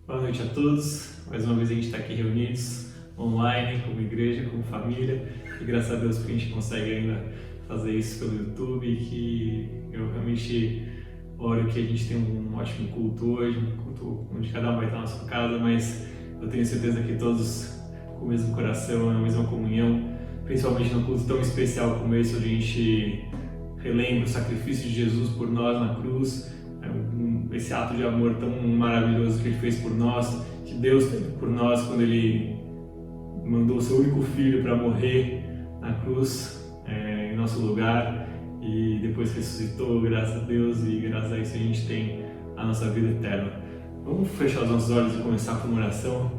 Boa noite a todos. Mais uma vez a gente está aqui reunidos, online, como igreja, como família. E graças a Deus que a gente consegue ainda fazer isso pelo YouTube e que eu realmente oro que a gente tenha um ótimo culto hoje, um culto onde cada um vai estar na sua casa, mas eu tenho certeza que todos com o mesmo coração, a mesma comunhão, principalmente num culto tão especial como esse, onde a gente relembra o sacrifício de Jesus por nós na cruz, esse ato de amor tão maravilhoso que Ele fez por nós, que Deus teve por nós quando Ele mandou o seu único filho para morrer na cruz em nosso lugar e depois ressuscitou, graças a Deus, e graças a isso a gente tem a nossa vida eterna. Vamos fechar os nossos olhos e começar com uma oração.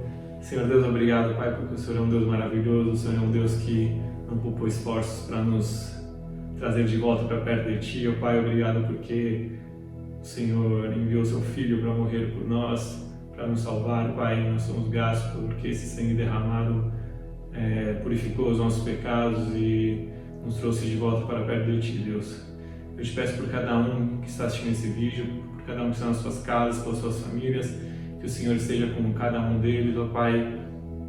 Senhor Deus, obrigado, Pai, porque o Senhor é um Deus maravilhoso, o Senhor é um Deus que não poupou esforços para nos trazer de volta para perto de Ti. Pai, obrigado porque o Senhor enviou seu Filho para morrer por nós, para nos salvar, Pai. Nós somos gratos porque esse sangue derramado purificou os nossos pecados e nos trouxe de volta para perto de Ti, Deus. Eu te peço por cada um que está assistindo esse vídeo, por cada um que está nas suas casas, pelas suas famílias, que o Senhor esteja com cada um deles, ó Pai,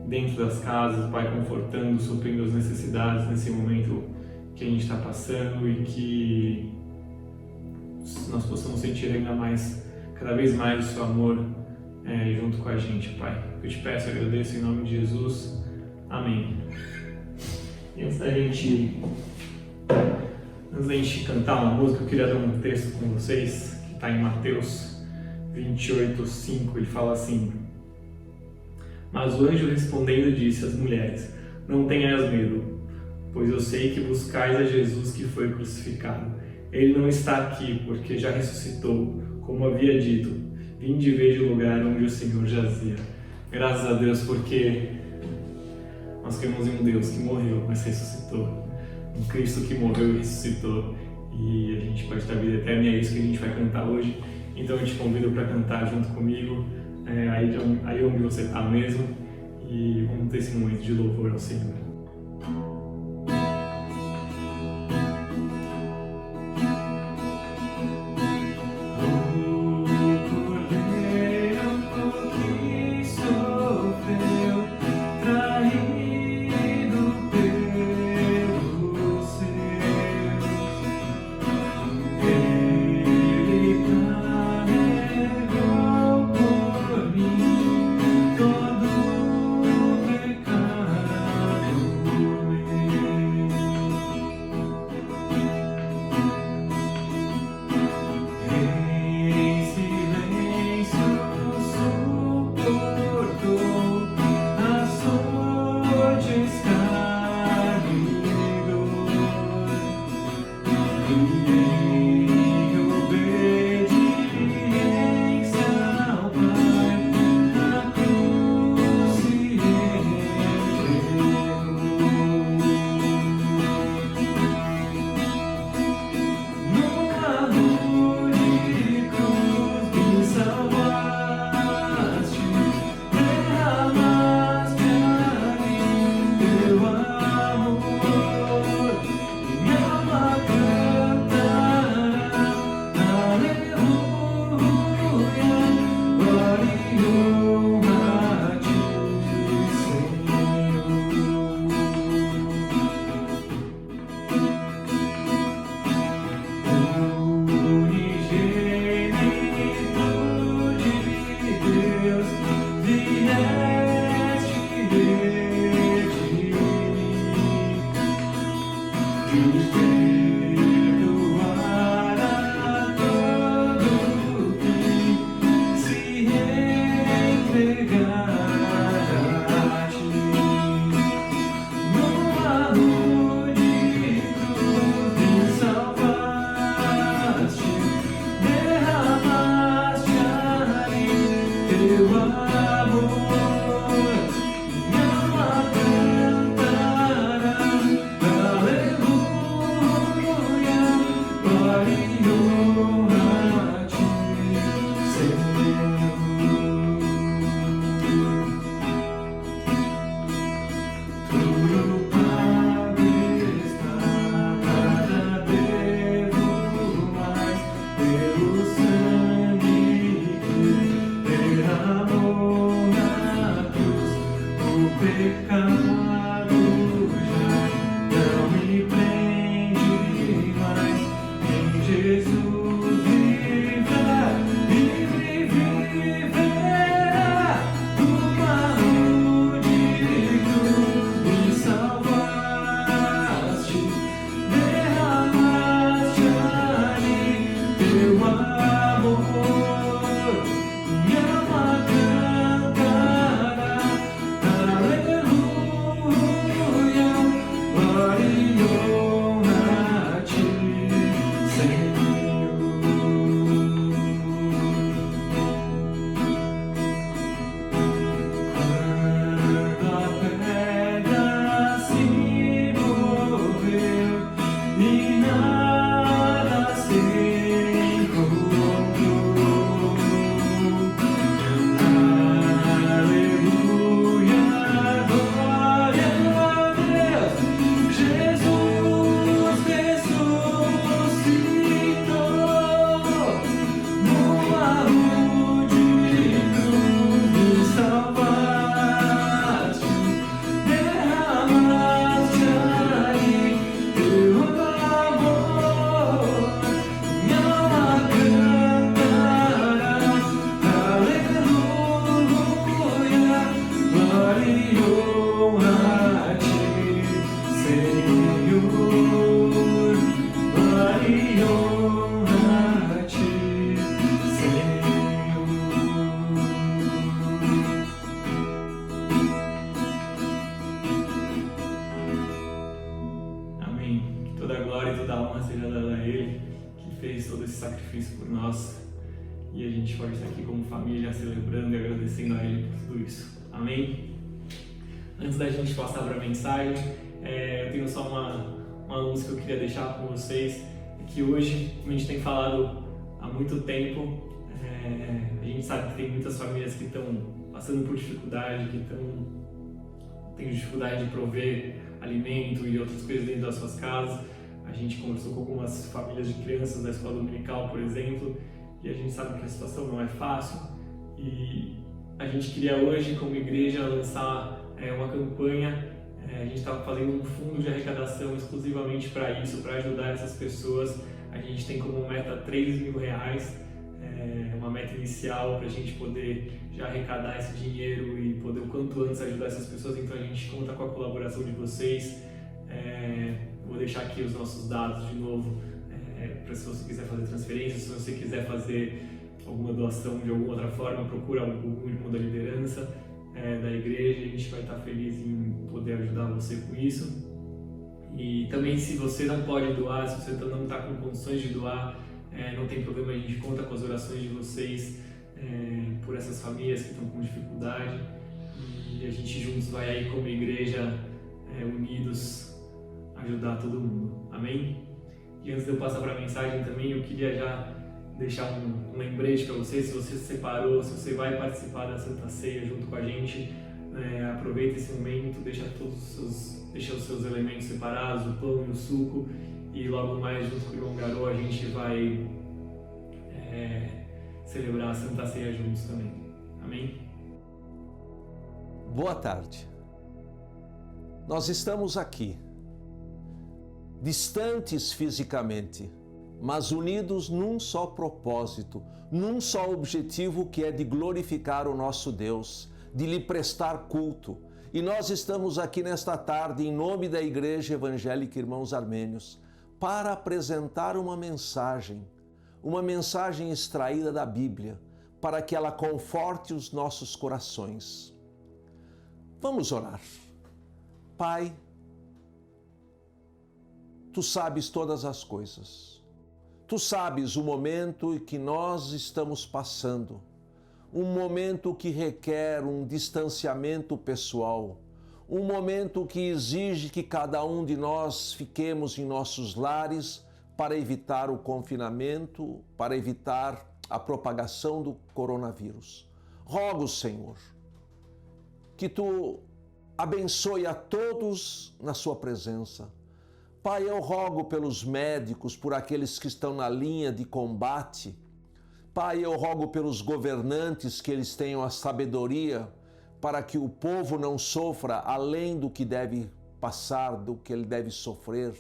dentro das casas, Pai, confortando, suprindo as necessidades nesse momento que a gente está passando e que nós possamos sentir ainda mais, cada vez mais o seu amor junto com a gente, Pai. Eu te peço e agradeço em nome de Jesus. Amém. E antes da gente cantar uma música, eu queria ler um texto com vocês, que está em Mateus 28:5. Ele fala assim: Mas o anjo respondendo disse às mulheres: Não tenhas medo, pois eu sei que buscais a Jesus que foi crucificado. Ele não está aqui, porque já ressuscitou, como havia dito. Vinde e veja o lugar onde o Senhor jazia. Graças a Deus, porque nós cremos em um Deus que morreu, mas ressuscitou. Um Cristo que morreu e ressuscitou. E a gente pode ter a vida eterna, e é isso que a gente vai cantar hoje. Então eu te convido para cantar junto comigo, aí onde você está mesmo. E vamos ter esse momento de louvor ao Senhor. e a gente pode estar aqui como família celebrando e agradecendo a Ele por tudo isso. Amém? Antes da gente passar para a mensagem, eu tenho só uma anúncio que eu queria deixar com vocês, que hoje, como a gente tem falado há muito tempo, a gente sabe que tem muitas famílias que estão passando por dificuldade, têm dificuldade de prover alimento e outras coisas dentro das suas casas. A gente conversou com algumas famílias de crianças da escola dominical, por exemplo, e a gente sabe que a situação não é fácil. E a gente queria hoje, como igreja, lançar uma campanha. A gente está fazendo um fundo de arrecadação exclusivamente para isso, para ajudar essas pessoas. A gente tem como meta R$3.000, uma meta inicial para a gente poder já arrecadar esse dinheiro e poder o quanto antes ajudar essas pessoas. Então a gente conta com a colaboração de vocês. Vou deixar aqui os nossos dados de novo, para se você quiser fazer transferência, se você quiser fazer alguma doação de alguma outra forma, procura algum irmão da liderança da igreja, a gente vai estar feliz em poder ajudar você com isso. E também, se você não pode doar, se você não está com condições de doar, não tem problema, a gente conta com as orações de vocês por essas famílias que estão com dificuldade, e a gente juntos vai aí como igreja, unidos, ajudar todo mundo. Amém? E antes de eu passar para a mensagem também, eu queria já deixar um lembrete para você. Se você se separou, se você vai participar da Santa Ceia junto com a gente, aproveita esse momento, deixa os seus elementos separados, o pão e o suco, e logo mais junto com o irmão Garô a gente vai celebrar a Santa Ceia juntos também. Amém? Boa tarde. Nós estamos aqui, distantes fisicamente, mas unidos num só propósito, num só objetivo, que é de glorificar o nosso Deus, de lhe prestar culto. E nós estamos aqui nesta tarde em nome da Igreja Evangélica Irmãos Armênios para apresentar uma mensagem extraída da Bíblia, para que ela conforte os nossos corações. Vamos orar. Pai, Tu sabes todas as coisas. Tu sabes o momento em que nós estamos passando, um momento que requer um distanciamento pessoal, um momento que exige que cada um de nós fiquemos em nossos lares para evitar o confinamento, para evitar a propagação do coronavírus. Rogo, Senhor, que Tu abençoe a todos na Sua presença. Pai, eu rogo pelos médicos, por aqueles que estão na linha de combate. Pai, eu rogo pelos governantes, que eles tenham a sabedoria para que o povo não sofra além do que deve passar, do que ele deve sofrer.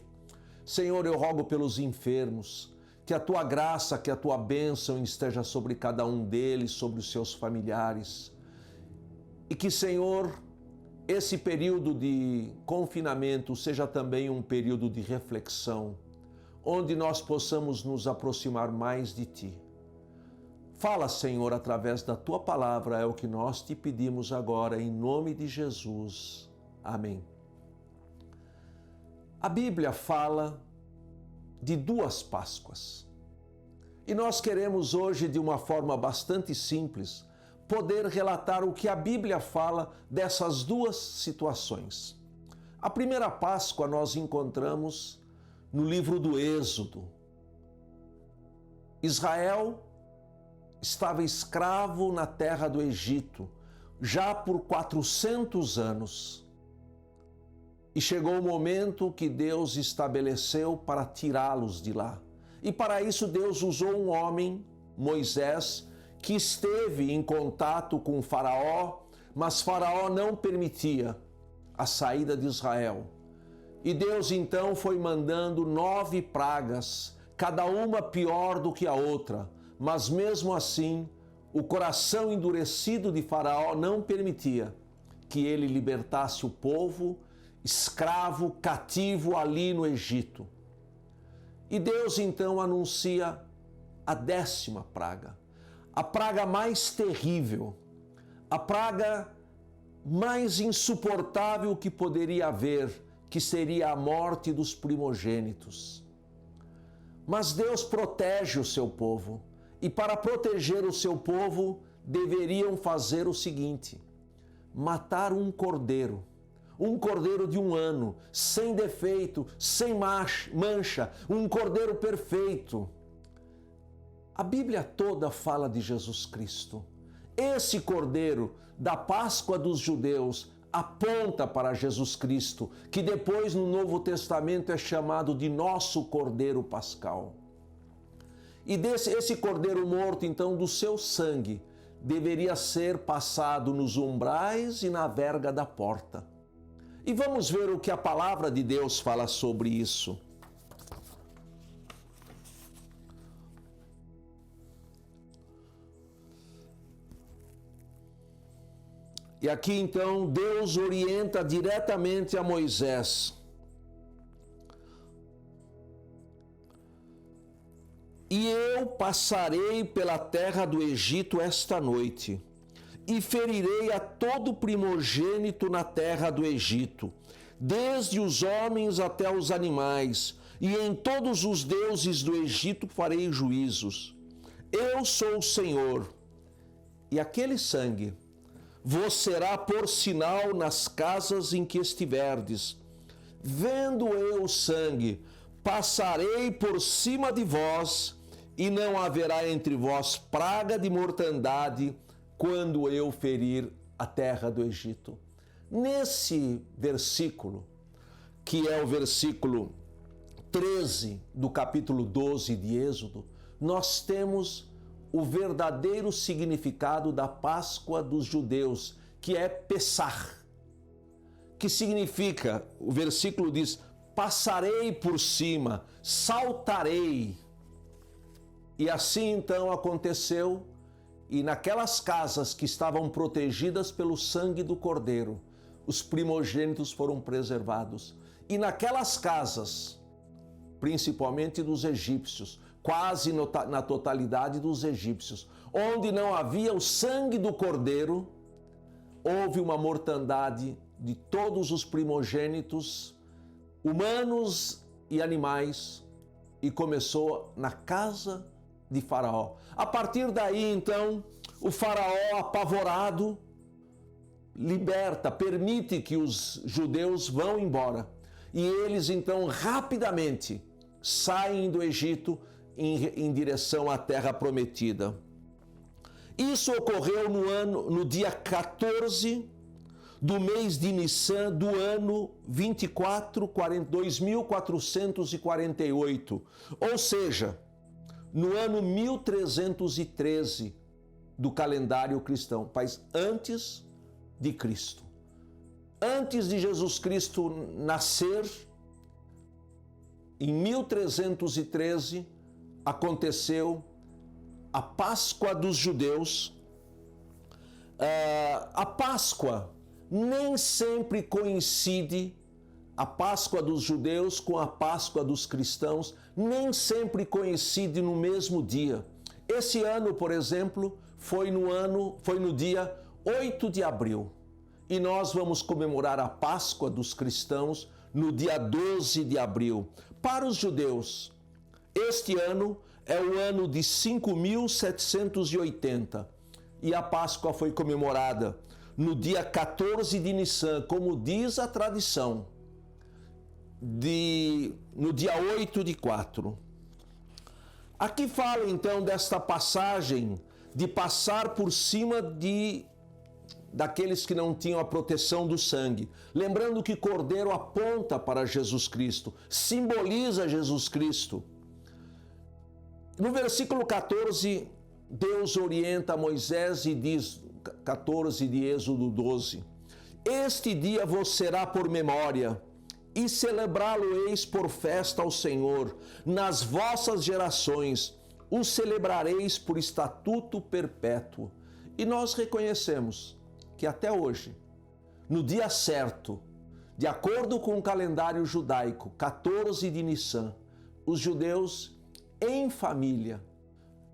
Senhor, eu rogo pelos enfermos, que a Tua graça, que a Tua bênção esteja sobre cada um deles, sobre os seus familiares. E que, Senhor, esse período de confinamento seja também um período de reflexão, onde nós possamos nos aproximar mais de Ti. Fala, Senhor, através da Tua palavra, é o que nós Te pedimos agora, em nome de Jesus. Amém. A Bíblia fala de 2 Páscoas. E nós queremos hoje, de uma forma bastante simples, poder relatar o que a Bíblia fala dessas 2 situações. A primeira Páscoa nós encontramos no livro do Êxodo. Israel estava escravo na terra do Egito, já por 400 anos. E chegou o momento que Deus estabeleceu para tirá-los de lá. E para isso Deus usou um homem, Moisés, que esteve em contato com Faraó, mas Faraó não permitia a saída de Israel. E Deus então foi mandando 9 pragas, cada uma pior do que a outra, mas mesmo assim o coração endurecido de Faraó não permitia que ele libertasse o povo escravo, cativo ali no Egito. E Deus então anuncia a 10ª praga. A praga mais terrível, a praga mais insuportável que poderia haver, que seria a morte dos primogênitos. Mas Deus protege o seu povo, E para proteger o seu povo, deveriam fazer o seguinte: matar um cordeiro de 1 ano, sem defeito, sem mancha, um cordeiro perfeito. A Bíblia toda fala de Jesus Cristo. Esse cordeiro da Páscoa dos judeus aponta para Jesus Cristo, que depois no Novo Testamento é chamado de nosso Cordeiro Pascal. E esse cordeiro morto, então, do seu sangue, deveria ser passado nos umbrais e na verga da porta. E vamos ver o que a palavra de Deus fala sobre isso. E aqui então Deus orienta diretamente a Moisés. E eu passarei pela terra do Egito esta noite, e ferirei a todo primogênito na terra do Egito, desde os homens até os animais, e em todos os deuses do Egito farei juízos. Eu sou o Senhor, e aquele sangue vos será por sinal nas casas em que estiverdes. Vendo eu o sangue, passarei por cima de vós, e não haverá entre vós praga de mortandade, quando eu ferir a terra do Egito. Nesse versículo, que é o versículo 13 do capítulo 12 de Êxodo, nós temos o verdadeiro significado da Páscoa dos judeus, que é Pessach, que significa, o versículo diz, passarei por cima, saltarei. E assim então aconteceu, e naquelas casas que estavam protegidas pelo sangue do Cordeiro, os primogênitos foram preservados. E naquelas casas, principalmente dos egípcios, quase na totalidade dos egípcios, onde não havia o sangue do Cordeiro, houve uma mortandade de todos os primogênitos, humanos e animais, e começou na casa de Faraó. A partir daí, então, o Faraó, apavorado, permite que os judeus vão embora. E eles, então, rapidamente saem do Egito em direção à terra prometida. Isso ocorreu no dia 14 do mês de Nissan do ano 2448, ou seja, no ano 1313 do calendário cristão, mas antes de Cristo. Antes de Jesus Cristo nascer, em 1313, aconteceu a Páscoa dos judeus. A Páscoa nem sempre coincide, a Páscoa dos judeus com a Páscoa dos cristãos, nem sempre coincide no mesmo dia. Esse ano, por exemplo, foi no dia 8 de abril. E nós vamos comemorar a Páscoa dos cristãos no dia 12 de abril. Para os judeus, este ano é o ano de 5780 e a Páscoa foi comemorada no dia 14 de Nissan, como diz a tradição, no dia 8 de 4. Aqui fala então desta passagem de passar por cima daqueles que não tinham a proteção do sangue. Lembrando que cordeiro aponta para Jesus Cristo, simboliza Jesus Cristo. No versículo 14, Deus orienta Moisés e diz, 14 de Êxodo 12, este dia vos será por memória, e celebrá-lo-eis por festa ao Senhor. Nas vossas gerações o celebrareis por estatuto perpétuo. E nós reconhecemos que até hoje, no dia certo, de acordo com o calendário judaico, 14 de Nissan, os judeus em família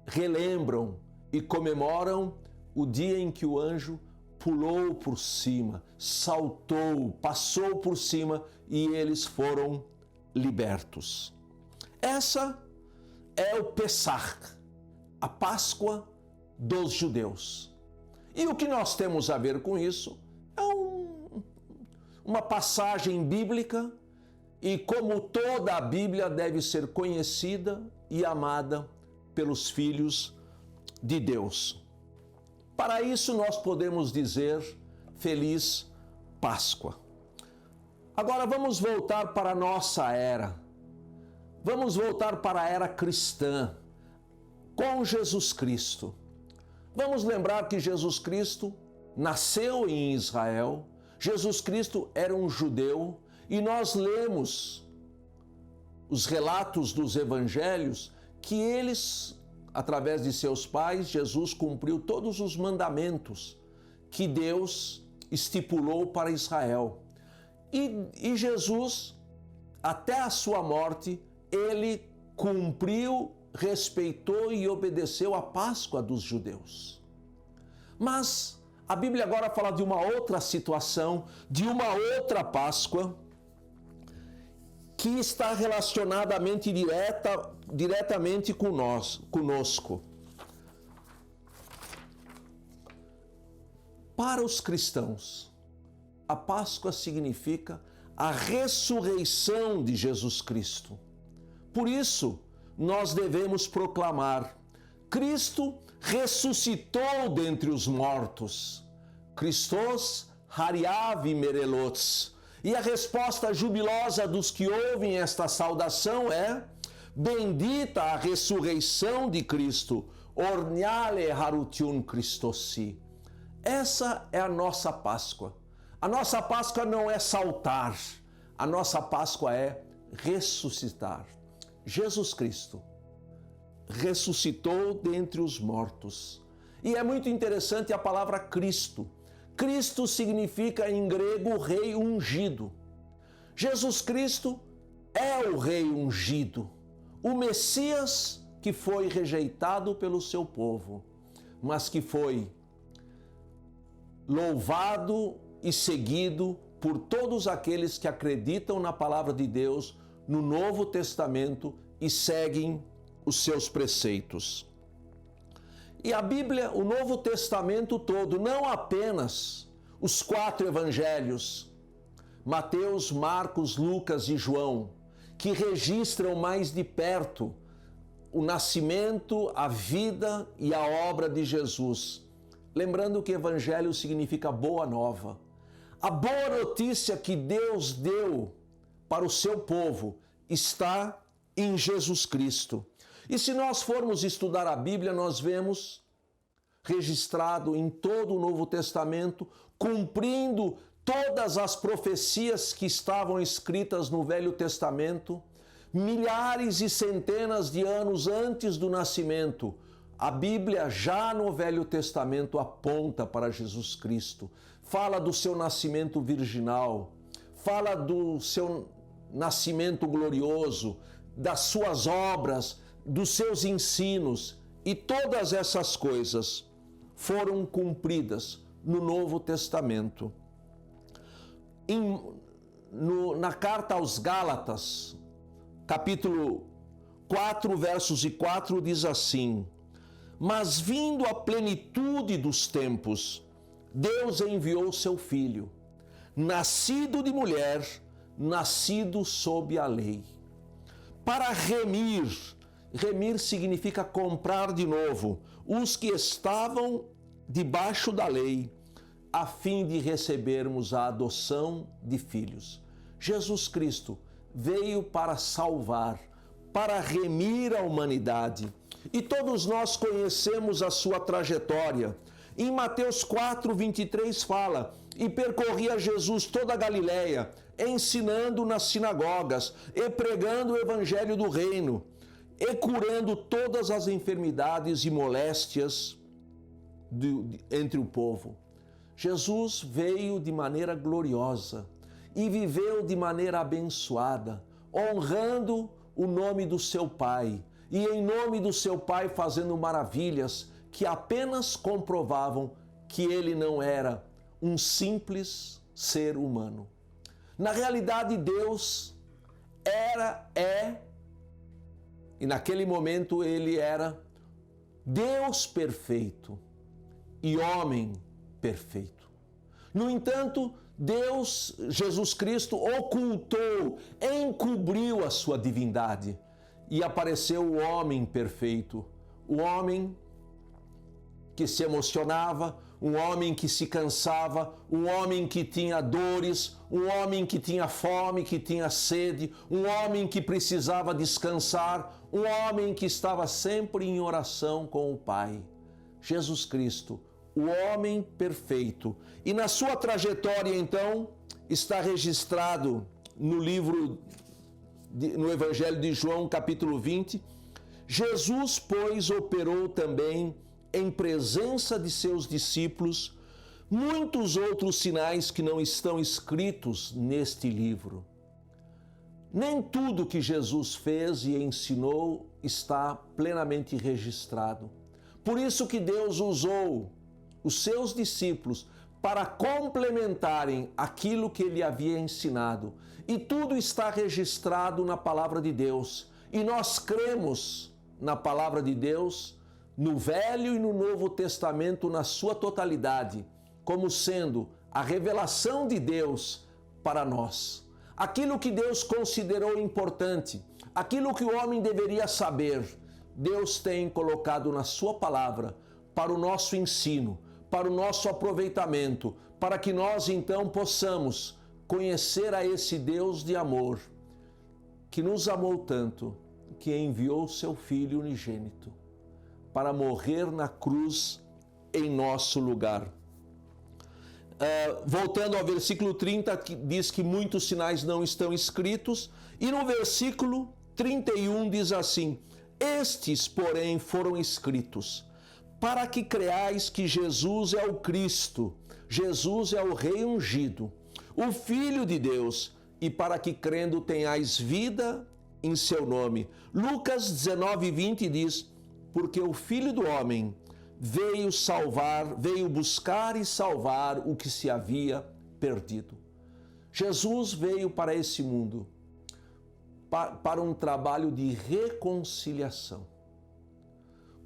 relembram e comemoram o dia em que o anjo pulou por cima, saltou, passou por cima e eles foram libertos. Essa é o Pessach, a Páscoa dos judeus. E o que nós temos a ver com isso é uma passagem bíblica, e como toda a Bíblia deve ser conhecida e amada pelos filhos de Deus. Para isso nós podemos dizer Feliz Páscoa. Agora vamos voltar para a nossa era. Vamos voltar para a era cristã, com Jesus Cristo. Vamos lembrar que Jesus Cristo nasceu em Israel, Jesus Cristo era um judeu, e nós lemos os relatos dos evangelhos que eles, através de seus pais, Jesus cumpriu todos os mandamentos que Deus estipulou para Israel. E Jesus, até a sua morte, ele cumpriu, respeitou e obedeceu a Páscoa dos judeus. Mas a Bíblia agora fala de uma outra situação, de uma outra Páscoa, que está relacionadamente diretamente conosco. Para os cristãos, a Páscoa significa a ressurreição de Jesus Cristo. Por isso, nós devemos proclamar: Cristo ressuscitou dentre os mortos. Christos hariavi merelotes. E a resposta jubilosa dos que ouvem esta saudação é: bendita a ressurreição de Cristo, orniale harutiun Christosi. Essa é a nossa Páscoa. A nossa Páscoa não é saltar, a nossa Páscoa é ressuscitar. Jesus Cristo ressuscitou dentre os mortos. E é muito interessante a palavra Cristo. Cristo significa em grego rei ungido. Jesus Cristo é o rei ungido, o Messias que foi rejeitado pelo seu povo, mas que foi louvado e seguido por todos aqueles que acreditam na palavra de Deus no Novo Testamento e seguem os seus preceitos. E a Bíblia, o Novo Testamento todo, não apenas os 4 evangelhos, Mateus, Marcos, Lucas e João, que registram mais de perto o nascimento, a vida e a obra de Jesus. Lembrando que evangelho significa boa nova. A boa notícia que Deus deu para o seu povo está em Jesus Cristo. E se nós formos estudar a Bíblia, nós vemos registrado em todo o Novo Testamento, cumprindo todas as profecias que estavam escritas no Velho Testamento, milhares e centenas de anos antes do nascimento. A Bíblia, já no Velho Testamento, aponta para Jesus Cristo, fala do seu nascimento virginal, fala do seu nascimento glorioso, das suas obras, dos seus ensinos, e todas essas coisas foram cumpridas no Novo Testamento. Na carta aos Gálatas, capítulo 4, versos 4, diz assim: mas vindo a plenitude dos tempos, Deus enviou seu Filho, nascido de mulher, nascido sob a lei, para remir significa comprar de novo, os que estavam debaixo da lei, a fim de recebermos a adoção de filhos. Jesus Cristo veio para salvar, para remir a humanidade. E todos nós conhecemos a sua trajetória. Em Mateus 4, 23 fala: e percorria Jesus toda a Galileia, ensinando nas sinagogas e pregando o evangelho do reino, e curando todas as enfermidades e moléstias entre o povo. Jesus veio de maneira gloriosa e viveu de maneira abençoada, honrando o nome do seu Pai, e em nome do seu Pai fazendo maravilhas que apenas comprovavam que ele não era um simples ser humano. Na realidade, Deus é, e naquele momento ele era Deus perfeito e homem perfeito. No entanto, Deus, Jesus Cristo, ocultou, encobriu a sua divindade e apareceu o homem perfeito, o homem que se emocionava, um homem que se cansava, um homem que tinha dores, um homem que tinha fome, que tinha sede, um homem que precisava descansar, um homem que estava sempre em oração com o Pai. Jesus Cristo, o homem perfeito. E na sua trajetória, então, está registrado no no Evangelho de João, capítulo 20, Jesus, pois, operou também em presença de seus discípulos muitos outros sinais que não estão escritos neste livro. Nem tudo que Jesus fez e ensinou está plenamente registrado. Por isso que Deus usou os seus discípulos para complementarem aquilo que ele havia ensinado. E tudo está registrado na palavra de Deus. E nós cremos na palavra de Deus, no Velho e no Novo Testamento, na sua totalidade, como sendo a revelação de Deus para nós. Aquilo que Deus considerou importante, aquilo que o homem deveria saber, Deus tem colocado na sua palavra para o nosso ensino, para o nosso aproveitamento, para que nós então possamos conhecer a esse Deus de amor, que nos amou tanto, que enviou seu Filho unigênito para morrer na cruz em nosso lugar. Voltando ao versículo 30, que diz que muitos sinais não estão escritos, e no versículo 31 diz assim: estes, porém, foram escritos, para que creais que Jesus é o Cristo, Jesus é o Rei ungido, o Filho de Deus, e para que crendo tenhais vida em seu nome. Lucas 19:20 diz: porque o Filho do Homem veio buscar e salvar o que se havia perdido. Jesus veio para esse mundo para um trabalho de reconciliação.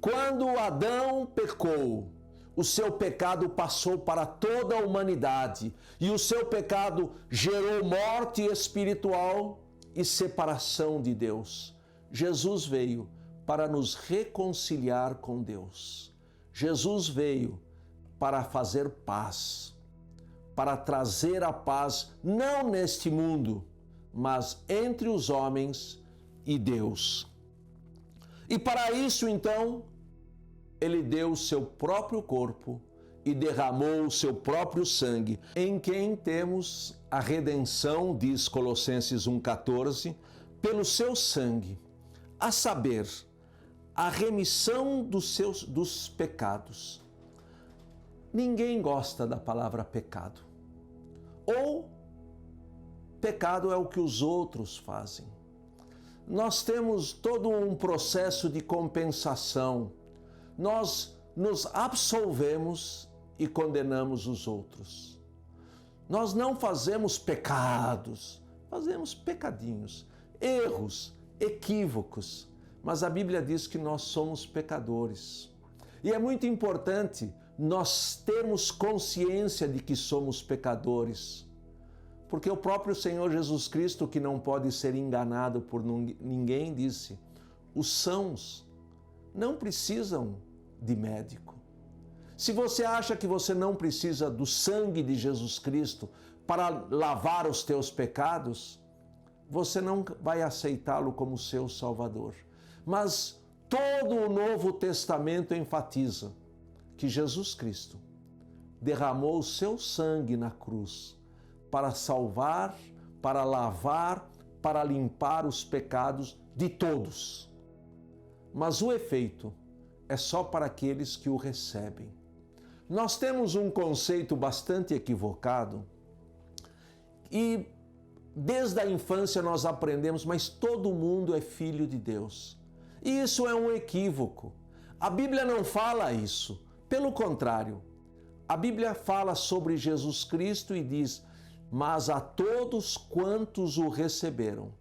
Quando Adão pecou, o seu pecado passou para toda a humanidade e o seu pecado gerou morte espiritual e separação de Deus. Jesus veio para nos reconciliar com Deus. Jesus veio para fazer paz, para trazer a paz, não neste mundo, mas entre os homens e Deus. E para isso, então, ele deu o seu próprio corpo e derramou o seu próprio sangue, em quem temos a redenção, diz Colossenses 1,14, pelo seu sangue, a saber, a remissão dos pecados. Ninguém gosta da palavra pecado. Ou pecado é o que os outros fazem. Nós temos todo um processo de compensação. Nós nos absolvemos e condenamos os outros. Nós não fazemos pecados, fazemos pecadinhos, erros, equívocos. Mas a Bíblia diz que nós somos pecadores. E é muito importante nós termos consciência de que somos pecadores. Porque o próprio Senhor Jesus Cristo, que não pode ser enganado por ninguém, disse: os sãos não precisam de médico. Se você acha que você não precisa do sangue de Jesus Cristo para lavar os teus pecados, você não vai aceitá-lo como seu Salvador. Mas todo o Novo Testamento enfatiza que Jesus Cristo derramou o seu sangue na cruz para salvar, para lavar, para limpar os pecados de todos. Mas o efeito é só para aqueles que o recebem. Nós temos um conceito bastante equivocado e desde a infância nós aprendemos, mas todo mundo é filho de Deus. E isso é um equívoco. A Bíblia não fala isso. Pelo contrário, a Bíblia fala sobre Jesus Cristo e diz: mas a todos quantos o receberam,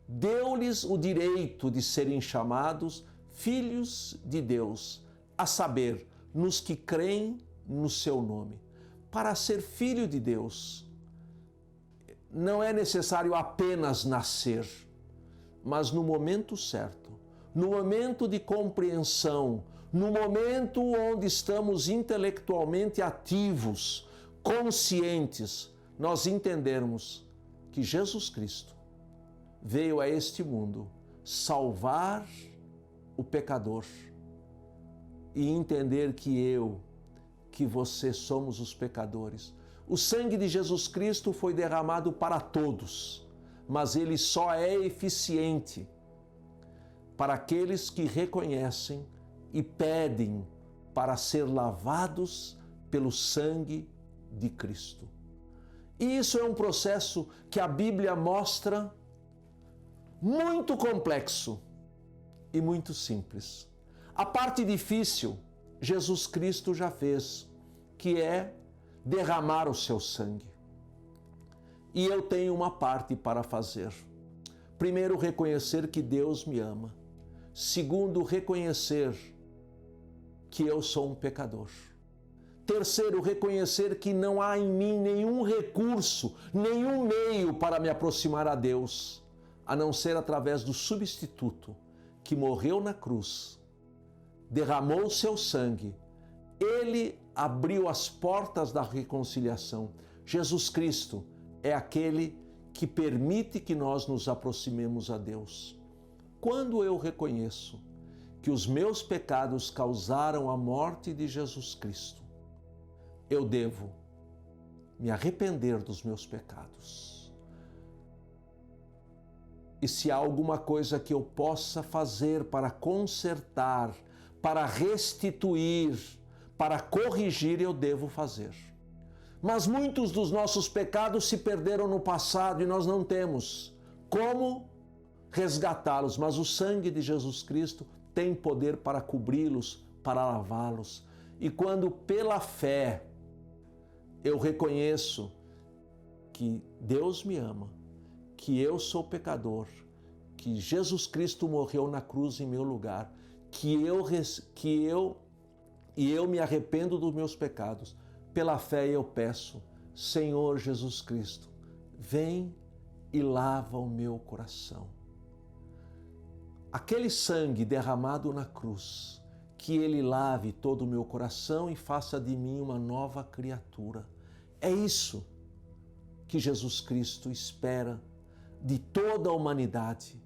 deu-lhes o direito de serem chamados filhos de Deus, a saber, nos que creem no seu nome. Para ser filho de Deus, não é necessário apenas nascer, mas no momento certo, no momento de compreensão, no momento onde estamos intelectualmente ativos, conscientes, nós entendermos que Jesus Cristo veio a este mundo salvar o pecador e entender que você somos os pecadores. O sangue de Jesus Cristo foi derramado para todos, mas ele só é eficiente para aqueles que reconhecem e pedem para ser lavados pelo sangue de Cristo. E isso é um processo que a Bíblia mostra muito complexo e muito simples. A parte difícil, Jesus Cristo já fez, que é derramar o seu sangue. E eu tenho uma parte para fazer. Primeiro, reconhecer que Deus me ama. Segundo, reconhecer que eu sou um pecador. Terceiro, reconhecer que não há em mim nenhum recurso, nenhum meio para me aproximar a Deus, a não ser através do substituto que morreu na cruz, derramou o seu sangue, ele abriu as portas da reconciliação. Jesus Cristo é aquele que permite que nós nos aproximemos a Deus. Quando eu reconheço que os meus pecados causaram a morte de Jesus Cristo, eu devo me arrepender dos meus pecados. E se há alguma coisa que eu possa fazer para consertar, para restituir, para corrigir, eu devo fazer. Mas muitos dos nossos pecados se perderam no passado e nós não temos como resgatá-los, mas o sangue de Jesus Cristo tem poder para cobri-los, para lavá-los. E quando pela fé eu reconheço que Deus me ama, que eu sou pecador, que Jesus Cristo morreu na cruz em meu lugar, que eu me arrependo dos meus pecados, pela fé eu peço, Senhor Jesus Cristo, vem e lava o meu coração. Aquele sangue derramado na cruz, que ele lave todo o meu coração e faça de mim uma nova criatura. É isso que Jesus Cristo espera de toda a humanidade,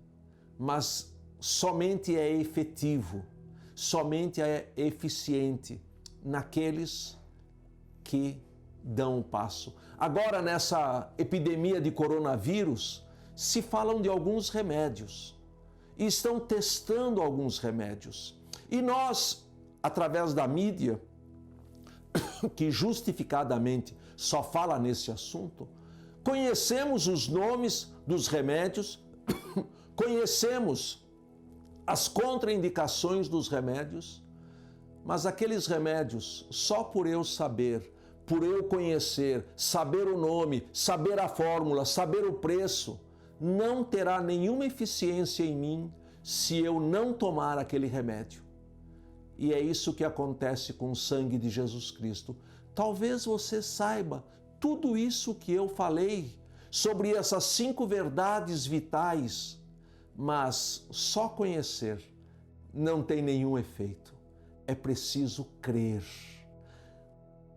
mas somente é efetivo, somente é eficiente naqueles que dão o passo. Agora, nessa epidemia de coronavírus, se falam de alguns remédios e estão testando alguns remédios. E nós, através da mídia, que justificadamente só fala nesse assunto, conhecemos os nomes dos remédios, conhecemos as contraindicações dos remédios, mas aqueles remédios, só por eu saber, por eu conhecer, saber o nome, saber a fórmula, saber o preço, não terá nenhuma eficiência em mim se eu não tomar aquele remédio. E é isso que acontece com o sangue de Jesus Cristo. Talvez você saiba tudo isso que eu falei sobre essas 5 verdades vitais, mas só conhecer não tem nenhum efeito. É preciso crer,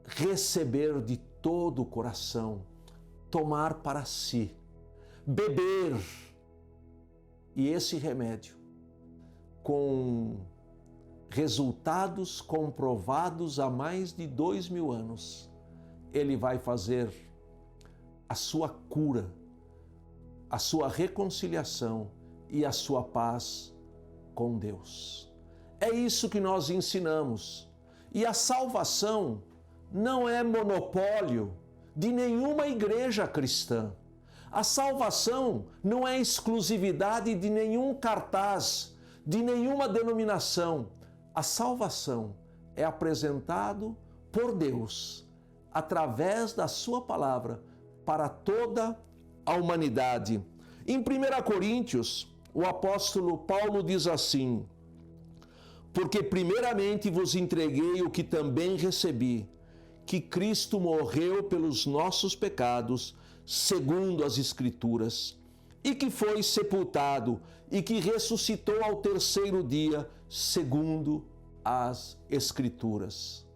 receber de todo o coração, tomar para si, beber. E esse remédio, com resultados comprovados há mais de 2000 anos, ele vai fazer a sua cura, a sua reconciliação e a sua paz com Deus. É isso que nós ensinamos. E a salvação não é monopólio de nenhuma igreja cristã. A salvação não é exclusividade de nenhum cartaz, de nenhuma denominação. A salvação é apresentado por Deus através da sua palavra para toda a humanidade. Em 1 Coríntios, o apóstolo Paulo diz assim: Porque primeiramente vos entreguei o que também recebi, que Cristo morreu pelos nossos pecados, segundo as Escrituras, e que foi sepultado, e que ressuscitou ao terceiro dia, segundo as Escrituras.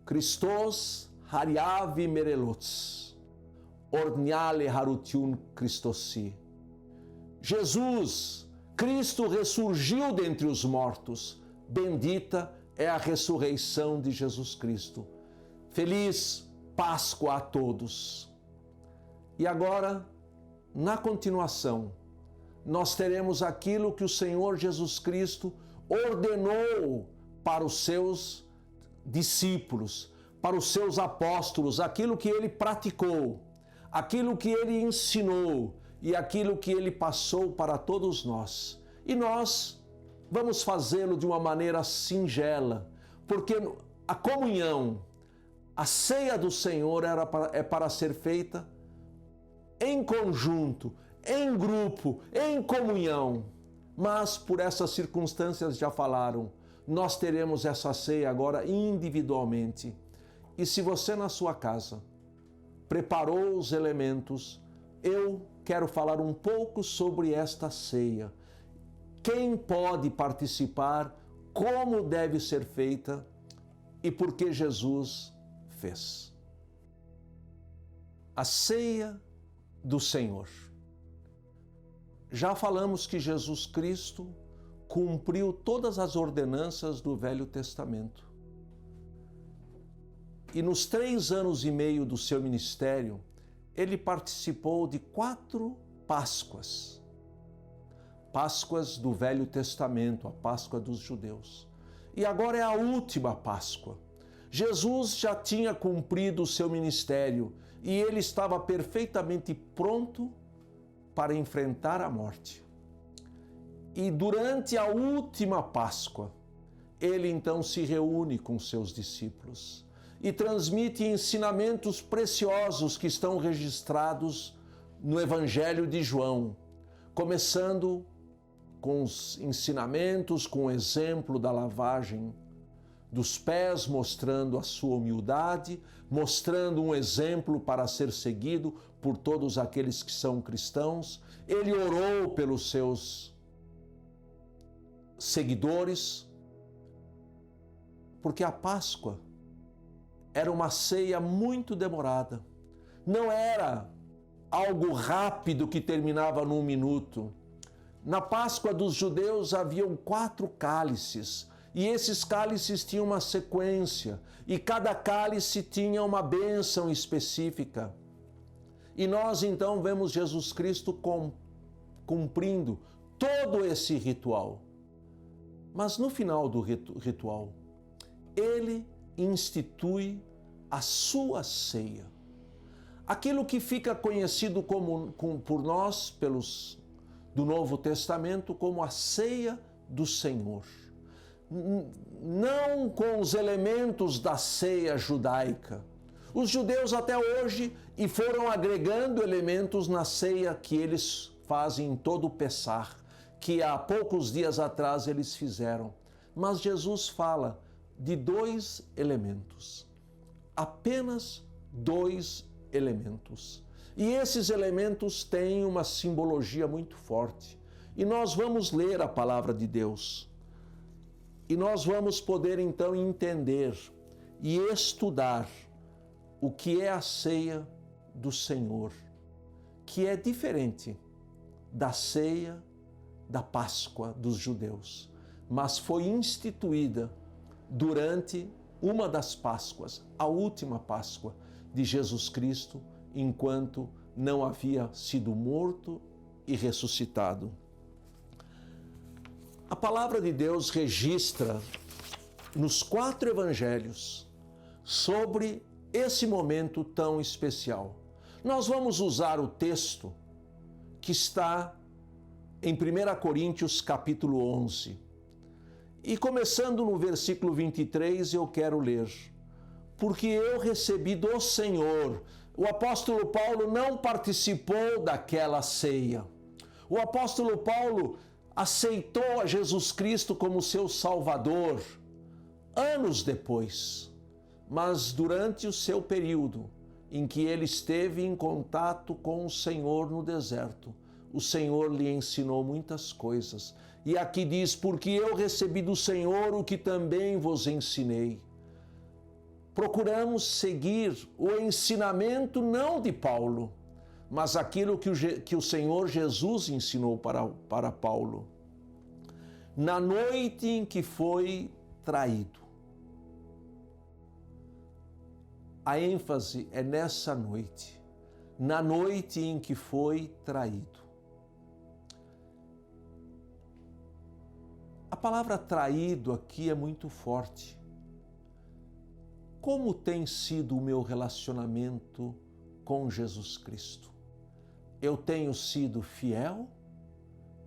Christos hariavi merelots, orniale harutiun Christosi. Jesus, Cristo ressurgiu dentre os mortos. Bendita é a ressurreição de Jesus Cristo. Feliz Páscoa a todos. E agora, na continuação, nós teremos aquilo que o Senhor Jesus Cristo ordenou para os seus discípulos, para os seus apóstolos, aquilo que ele praticou, aquilo que ele ensinou e aquilo que ele passou para todos nós. E nós vamos fazê-lo de uma maneira singela, porque a comunhão, a ceia do Senhor é para ser feita em conjunto, em grupo, em comunhão. Mas por essas circunstâncias já falaram, nós teremos essa ceia agora individualmente. E se você na sua casa preparou os elementos, eu quero falar um pouco sobre esta ceia. Quem pode participar, como deve ser feita e por que Jesus fez. A ceia do Senhor. Já falamos que Jesus Cristo cumpriu todas as ordenanças do Velho Testamento. E nos 3 anos e meio do seu ministério, ele participou de 4 Páscoas. Páscoas do Velho Testamento, a Páscoa dos judeus. E agora é a última Páscoa. Jesus já tinha cumprido o seu ministério e ele estava perfeitamente pronto para enfrentar a morte. E durante a última Páscoa, ele então se reúne com seus discípulos e transmite ensinamentos preciosos que estão registrados no Evangelho de João, começando com os ensinamentos, com o exemplo da lavagem dos pés, mostrando a sua humildade, mostrando um exemplo para ser seguido por todos aqueles que são cristãos. Ele orou pelos seus seguidores, porque a Páscoa era uma ceia muito demorada. Não era algo rápido que terminava num minuto. Na Páscoa dos judeus haviam 4 cálices, e esses cálices tinham uma sequência, e cada cálice tinha uma bênção específica. E nós então vemos Jesus Cristo cumprindo todo esse ritual. Mas no final do ritual, ele institui a sua ceia. Aquilo que fica conhecido por nós, do Novo Testamento, como a ceia do Senhor. Não com os elementos da ceia judaica. Os judeus até hoje e foram agregando elementos na ceia que eles fazem em todo o Pessah, que há poucos dias atrás eles fizeram. Mas Jesus fala de 2 elementos. Apenas 2 elementos. E esses elementos têm uma simbologia muito forte. E nós vamos ler a palavra de Deus. E nós vamos poder então entender e estudar o que é a ceia do Senhor, que é diferente da ceia da Páscoa dos judeus, mas foi instituída durante uma das Páscoas, a última Páscoa de Jesus Cristo, enquanto não havia sido morto e ressuscitado. A palavra de Deus registra nos 4 evangelhos sobre esse momento tão especial. Nós vamos usar o texto que está em 1 Coríntios capítulo 11. E começando no versículo 23, eu quero ler. Porque eu recebi do Senhor. O apóstolo Paulo não participou daquela ceia. O apóstolo Paulo aceitou a Jesus Cristo como seu Salvador anos depois, mas durante o seu período em que ele esteve em contato com o Senhor no deserto, o Senhor lhe ensinou muitas coisas. E aqui diz, porque eu recebi do Senhor o que também vos ensinei. Procuramos seguir o ensinamento não de Paulo, mas aquilo que o Senhor Jesus ensinou para Paulo. Na noite em que foi traído. A ênfase é nessa noite, na noite em que foi traído. A palavra traído aqui é muito forte. Como tem sido o meu relacionamento com Jesus Cristo? Eu tenho sido fiel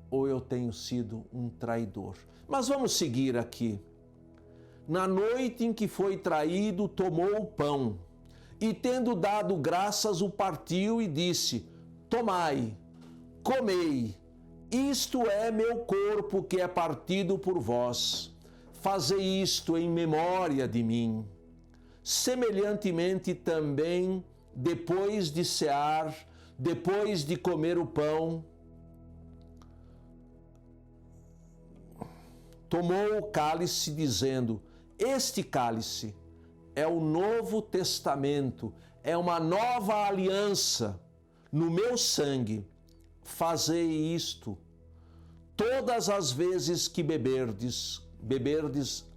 ou eu tenho sido um traidor? Mas vamos seguir aqui. Na noite em que foi traído, tomou o pão e, tendo dado graças, o partiu e disse: tomai, comei, isto é meu corpo que é partido por vós. Fazei isto em memória de mim. Semelhantemente também, depois de cear, depois de comer o pão, tomou o cálice, dizendo: este cálice é o novo testamento, é uma nova aliança no meu sangue. Fazei isto todas as vezes que beberdes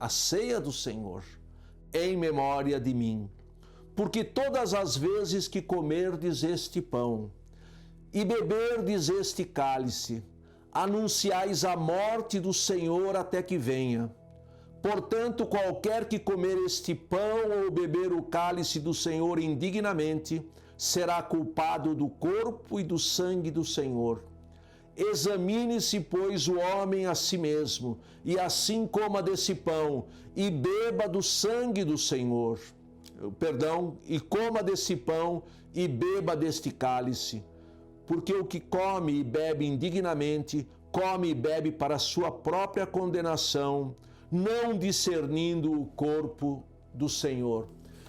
a ceia do Senhor, em memória de mim. Porque todas as vezes que comerdes este pão e beberdes este cálice, anunciais a morte do Senhor até que venha. Portanto, qualquer que comer este pão ou beber o cálice do Senhor indignamente, será culpado do corpo e do sangue do Senhor. Examine-se, pois, o homem a si mesmo, e assim coma desse pão e beba do sangue do Senhor. E coma desse pão e beba deste cálice. Porque o que come e bebe indignamente, come e bebe para a sua própria condenação, não discernindo o corpo do Senhor.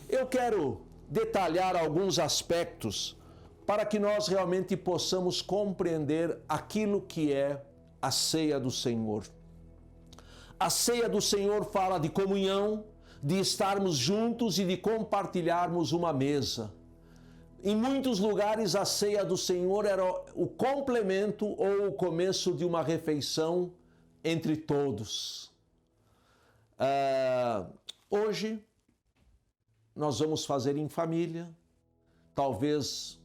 Eu quero detalhar alguns aspectos para que nós realmente possamos compreender aquilo que é a ceia do Senhor. A ceia do Senhor fala de comunhão, de estarmos juntos e de compartilharmos uma mesa. Em muitos lugares, a ceia do Senhor era o complemento ou o começo de uma refeição entre todos. Hoje, nós vamos fazer em família, talvez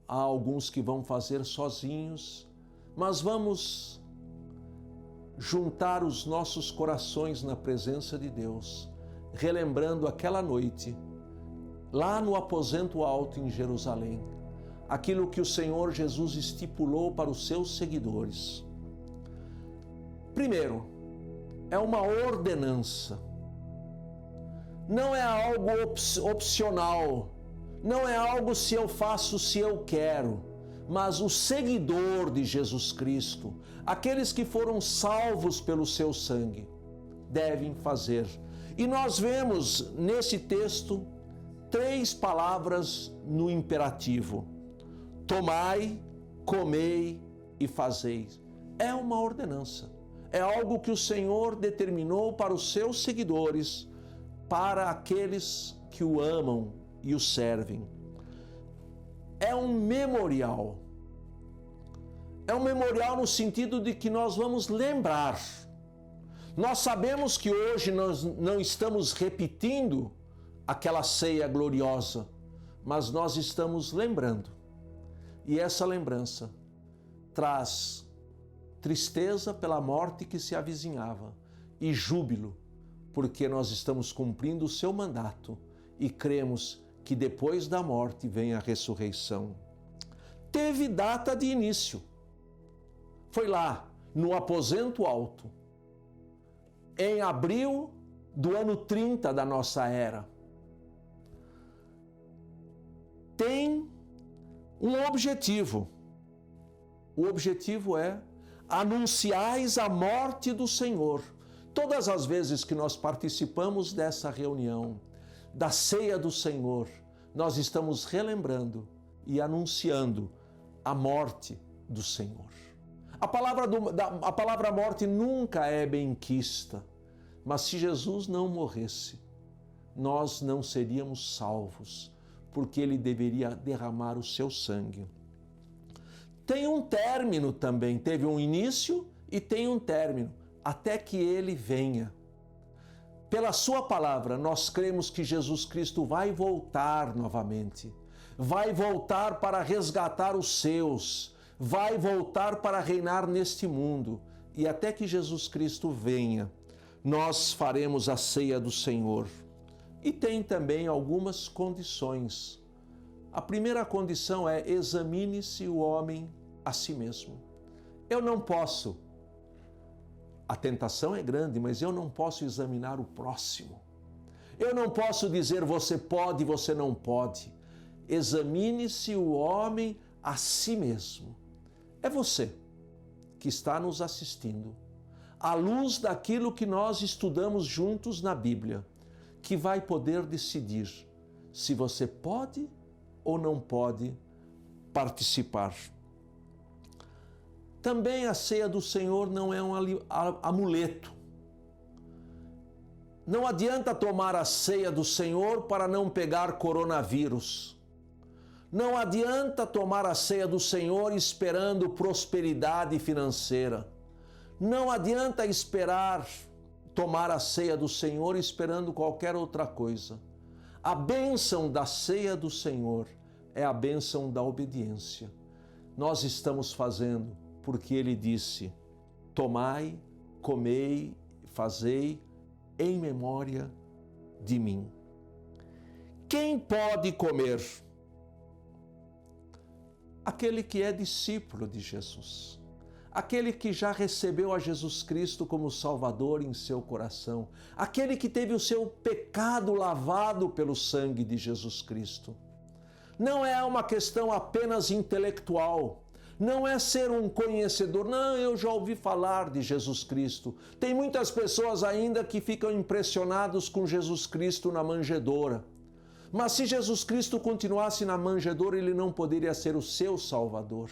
há alguns que vão fazer sozinhos, mas vamos juntar os nossos corações na presença de Deus, relembrando aquela noite, lá no aposento alto em Jerusalém, aquilo que o Senhor Jesus estipulou para os seus seguidores. Primeiro, é uma ordenança. Não é algo opcional, não é algo se eu faço, se eu quero, mas o seguidor de Jesus Cristo, aqueles que foram salvos pelo seu sangue, devem fazer. E nós vemos nesse texto 3 palavras no imperativo: tomai, comei e fazei. É uma ordenança. É algo que o Senhor determinou para os seus seguidores, para aqueles que o amam e o servem. É um memorial. É um memorial no sentido de que nós vamos lembrar. Nós sabemos que hoje nós não estamos repetindo aquela ceia gloriosa, mas nós estamos lembrando. E essa lembrança traz tristeza pela morte que se avizinhava e júbilo, porque nós estamos cumprindo o seu mandato e cremos que depois da morte vem a ressurreição. Teve data de início. Foi lá, no aposento alto, em abril do ano 30 da nossa era. Tem um objetivo. O objetivo é anunciais a morte do Senhor. Todas as vezes que nós participamos dessa reunião, da ceia do Senhor, nós estamos relembrando e anunciando a morte do Senhor. A palavra morte nunca é benquista, mas se Jesus não morresse, nós não seríamos salvos, porque ele deveria derramar o seu sangue. Tem um término também, teve um início e tem um término, até que ele venha. Pela sua palavra, nós cremos que Jesus Cristo vai voltar novamente, vai voltar para resgatar os seus, vai voltar para reinar neste mundo. E até que Jesus Cristo venha, nós faremos a ceia do Senhor. E tem também algumas condições. A primeira condição é: examine-se o homem a si mesmo. Eu não posso, a tentação é grande, mas eu não posso examinar o próximo. Eu não posso dizer você pode, você não pode. Examine-se o homem a si mesmo. É você que está nos assistindo, à luz daquilo que nós estudamos juntos na Bíblia, que vai poder decidir se você pode ou não pode participar. Também a ceia do Senhor não é um amuleto. Não adianta tomar a ceia do Senhor para não pegar coronavírus. Não adianta tomar a ceia do Senhor esperando prosperidade financeira. Não adianta esperar tomar a ceia do Senhor esperando qualquer outra coisa. A bênção da ceia do Senhor é a bênção da obediência. Nós estamos fazendo porque Ele disse: tomai, comei, fazei em memória de mim. Quem pode comer? Aquele que é discípulo de Jesus. Aquele que já recebeu a Jesus Cristo como Salvador em seu coração. Aquele que teve o seu pecado lavado pelo sangue de Jesus Cristo. Não é uma questão apenas intelectual. Não é ser um conhecedor. Não, eu já ouvi falar de Jesus Cristo. Tem muitas pessoas ainda que ficam impressionados com Jesus Cristo na manjedoura. Mas se Jesus Cristo continuasse na manjedoura, Ele não poderia ser o seu Salvador.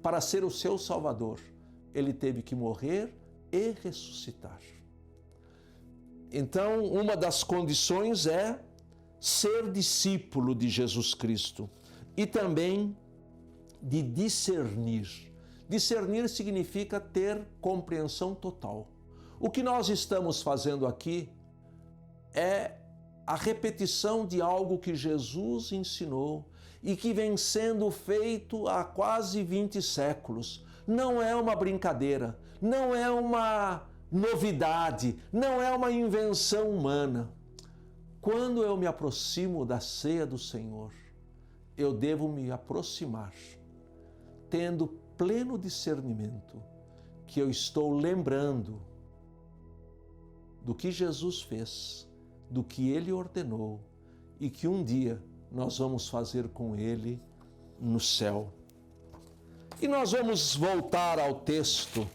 Para ser o seu Salvador, Ele teve que morrer e ressuscitar. Então, uma das condições é ser discípulo de Jesus Cristo e também de discernir. Discernir significa ter compreensão total. O que nós estamos fazendo aqui é a repetição de algo que Jesus ensinou e que vem sendo feito há quase 20 séculos. Não é uma brincadeira, não é uma novidade, não é uma invenção humana. Quando eu me aproximo da ceia do Senhor, eu devo me aproximar tendo pleno discernimento que eu estou lembrando do que Jesus fez, do que Ele ordenou e que um dia nós vamos fazer com Ele no céu. E nós vamos voltar ao texto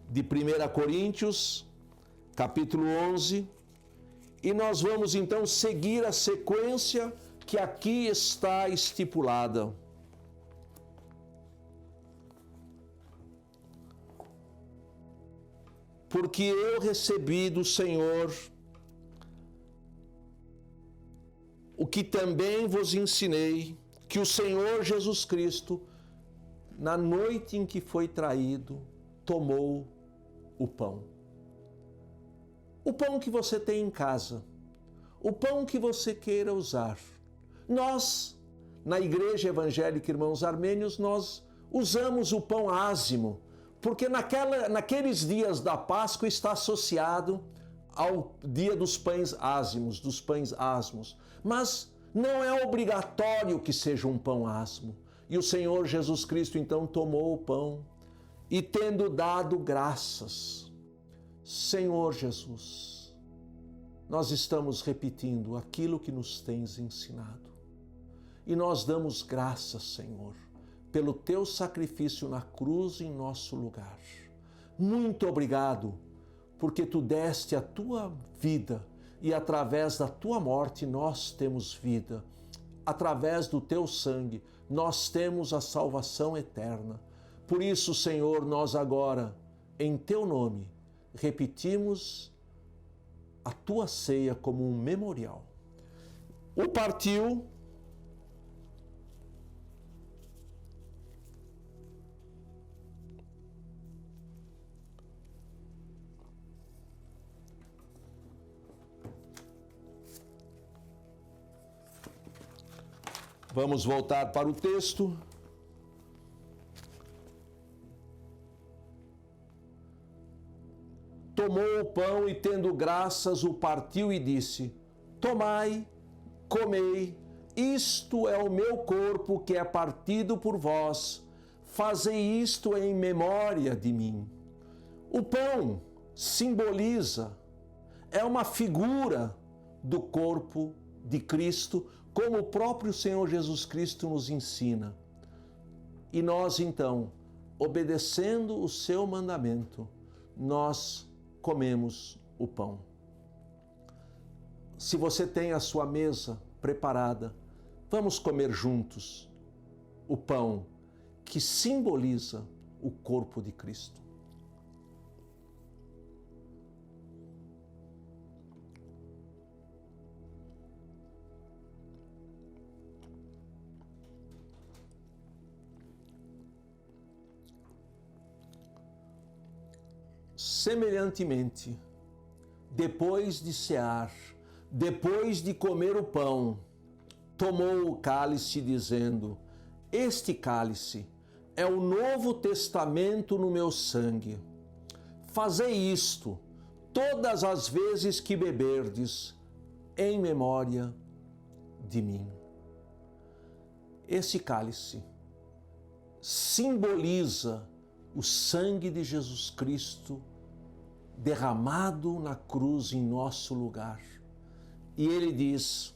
de 1 Coríntios, capítulo 11, e nós vamos então seguir a sequência que aqui está estipulada. Porque eu recebi do Senhor o que também vos ensinei, que o Senhor Jesus Cristo, na noite em que foi traído, tomou o pão. O pão que você tem em casa, o pão que você queira usar. Nós, na Igreja Evangélica Irmãos Armênios, nós usamos o pão ázimo, porque naqueles dias da Páscoa está associado ao dia dos pães ázimos, mas não é obrigatório que seja um pão ázimo. E o Senhor Jesus Cristo então tomou o pão e, tendo dado graças, Senhor Jesus, nós estamos repetindo aquilo que nos tens ensinado. E nós damos graças, Senhor, pelo teu sacrifício na cruz em nosso lugar. Muito obrigado, porque tu deste a tua vida e através da tua morte nós temos vida. Através do teu sangue nós temos a salvação eterna. Por isso, Senhor, nós agora, em teu nome, repetimos a tua ceia como um memorial. O partiu. Vamos voltar para o texto. Tomou o pão e, tendo graças, o partiu e disse: tomai, comei, isto é o meu corpo que é partido por vós, fazei isto em memória de mim. O pão simboliza, é uma figura do corpo de Cristo, como o próprio Senhor Jesus Cristo nos ensina. E nós, então, obedecendo o seu mandamento, nós comemos o pão. Se você tem a sua mesa preparada, vamos comer juntos o pão que simboliza o corpo de Cristo. Semelhantemente, depois de cear, depois de comer o pão, tomou o cálice, dizendo: este cálice é o novo testamento no meu sangue. Fazei isto todas as vezes que beberdes, em memória de mim. Esse cálice simboliza o sangue de Jesus Cristo derramado na cruz em nosso lugar. E ele diz: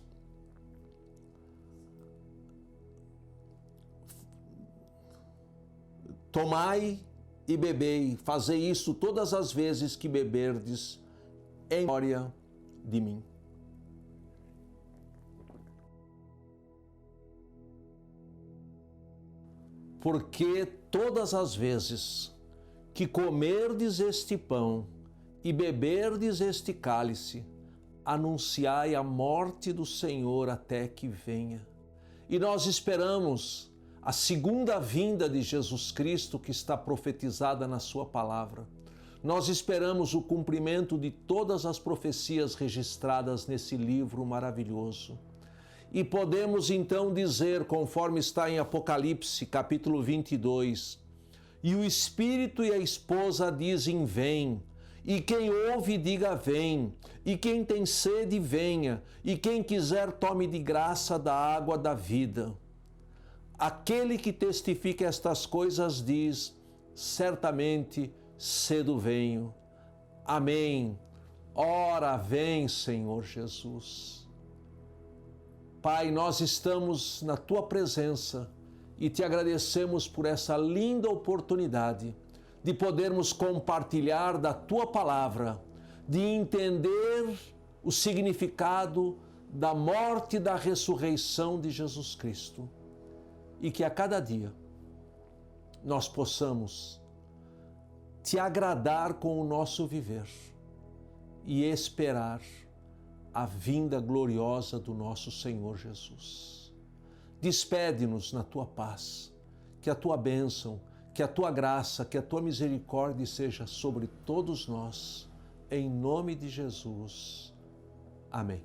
tomai e bebei, fazei isso todas as vezes que beberdes, em memória de mim. Porque todas as vezes que comerdes este pão e beberdes este cálice, anunciai a morte do Senhor até que venha. E nós esperamos a segunda vinda de Jesus Cristo que está profetizada na sua palavra. Nós esperamos o cumprimento de todas as profecias registradas nesse livro maravilhoso. E podemos então dizer, conforme está em Apocalipse, capítulo 22, e o Espírito e a esposa dizem: vem. E quem ouve, diga: vem. E quem tem sede, venha. E quem quiser, tome de graça da água da vida. Aquele que testifica estas coisas diz: certamente cedo venho. Amém. Ora, vem, Senhor Jesus. Pai, nós estamos na Tua presença e Te agradecemos por essa linda oportunidade de podermos compartilhar da Tua palavra, de entender o significado da morte e da ressurreição de Jesus Cristo. E que a cada dia nós possamos Te agradar com o nosso viver e esperar a vinda gloriosa do nosso Senhor Jesus. Despede-nos na Tua paz, que a Tua bênção, que a Tua graça, que a Tua misericórdia seja sobre todos nós, em nome de Jesus. Amém.